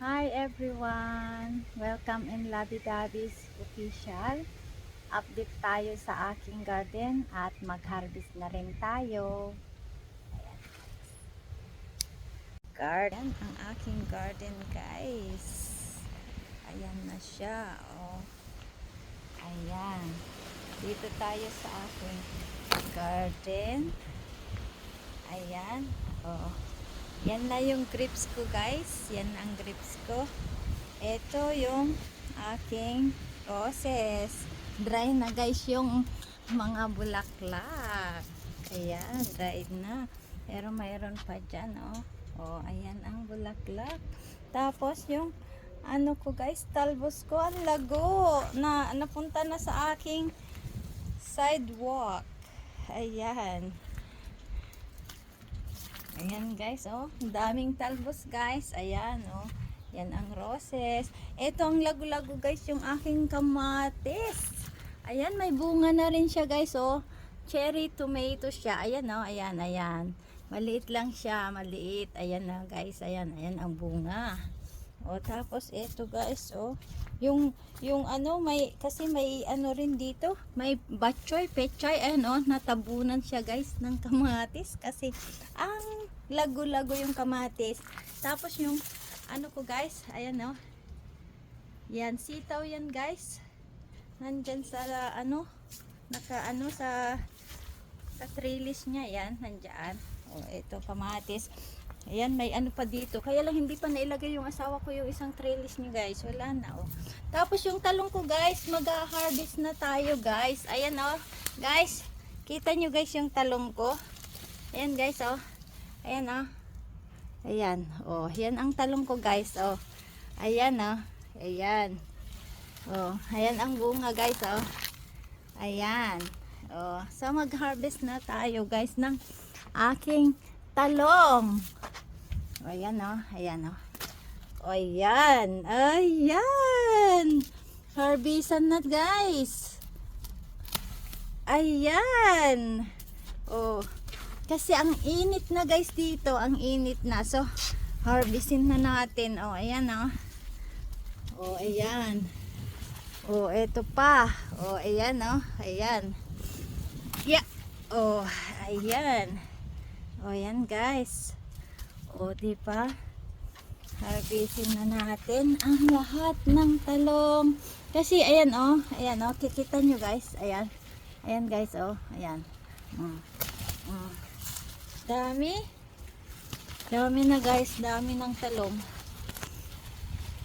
Hi everyone! Welcome in Labi Dabi's Official. Update tayo sa aking garden at mag-harvest na rin tayo. Ayan. Garden, ang aking garden guys. Ayan na siya. Oh. Ayan. Dito tayo sa aking garden. Ayan. Oh. Yan na yung grapes ko guys. Yan ang grapes ko. Ito yung aking roses. Dry na guys yung mga bulaklak. Ayan, dried na. Pero mayroon pa dyan, oh. Oh, ayan ang bulaklak. Tapos yung ano ko guys, talbos ko ang lago na napunta na sa aking sidewalk. Ayan. Ayan guys, oh. Daming talbos guys. Ayan, oh. Yan ang roses. Ito ang lagu-lago guys, yung aking kamatis. Ayan, may bunga na rin siya guys, oh. Cherry tomato siya. Ayan, oh. Ayan, ayan. Maliit lang siya, maliit. Ayan na guys, ayan. Ayan ang bunga. O, tapos ito guys, oh. Yung ano, kasi may ano rin dito, may batchoy, pechay, ayan oh, natabunan siya guys ng kamatis kasi ang lago-lago yung kamatis. Tapos yung ano ko guys, ayan oh, yan, sitaw yan guys, nandyan sa ano, naka ano sa trellis niya, yan, nandyan. O, ito kamatis. Ayan, may ano pa dito. Kaya lang hindi pa nailagay yung asawa ko yung isang trellis niyo guys. Wala na, oh. Tapos yung talong ko guys, mag-harvest na tayo guys. Ayan, oh. Guys, kita nyo guys yung talong ko. Ayan guys, oh. Ayan, oh. Ayan, oh. Yan ang talong ko guys, oh. Ayan, oh. Ayan. Oh, ayan ang bunga guys, oh. Ayan. Oh, so mag-harvest na tayo guys ng aking talong. O, ayan o. Ayan o. O, ayan. Ayan. Harvestan na guys. Ayan. O. Kasi ang init na guys dito. Ang init na. So, harvestin na natin. O, ayan o. O, ayan. O, eto pa. O, ayan o. Ayan. Yeah. O, ayan. O, ayan guys. O, diba? Harvestin na natin ang lahat ng talong. Kasi, ayan, oh. Ayan, oh. Kikita nyo, guys. Ayan. Ayan, guys, oh. Ayan. Dami. Dami na, guys. Dami ng talong.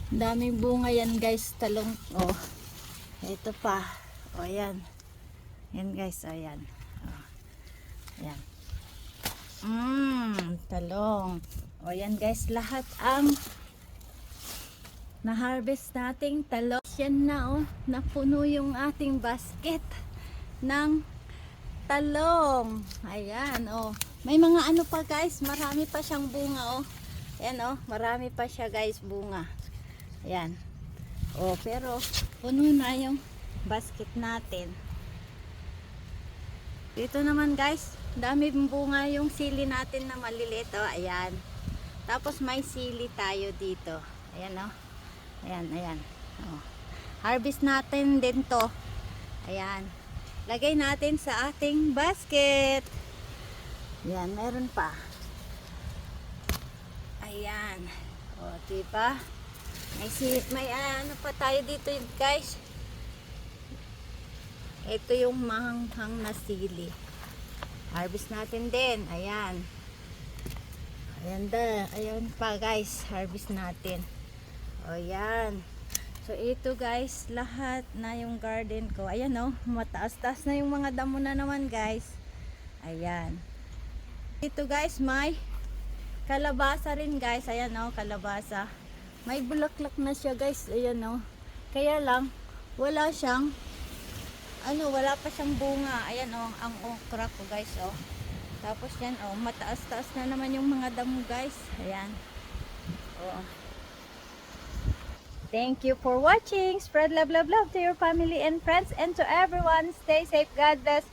Daming bunga yan, guys. Talong. Oh. Ito pa. O, ayan. Ayan, guys. Ayan. Oh. Ayan. Talong. O yan guys, lahat ang na-harvest nating talong. Yan na oh, napuno yung ating basket ng talong. Ayan oh. May mga ano pa guys, marami pa siyang bunga oh. Ayan oh, marami pa siya guys bunga. Ayan. Oh, pero puno na yung basket natin. Dito naman guys, dami bunga yung sili natin na maliliit oh. Ayan. Tapos may sili tayo dito. Ayan oh. Ayan, ayan. Oh. Harvest natin din to. Ayan. Lagay natin sa ating basket. Ayan, meron pa. Ayan. O, diba? May ano pa tayo dito guys. Ito yung mahanghang na sili. Harvest natin din. Ayan. Ayan pa guys. Harvest natin. O yan. So ito guys. Lahat na yung garden ko. Ayan o. Mataas-taas na yung mga damo na naman guys. Ayan. Ito guys. May kalabasa rin guys. Ayan o. Kalabasa. May bulaklak na siya guys. Ayan o. Kaya lang. Wala siyang wala pa siyang bunga. Ayan oh, ang okra ko guys oh. Tapos yan oh, mataas-taas na naman yung mga damo guys. Ayan. Oh. Thank you for watching. Spread love, love, love to your family and friends and to everyone. Stay safe. God bless.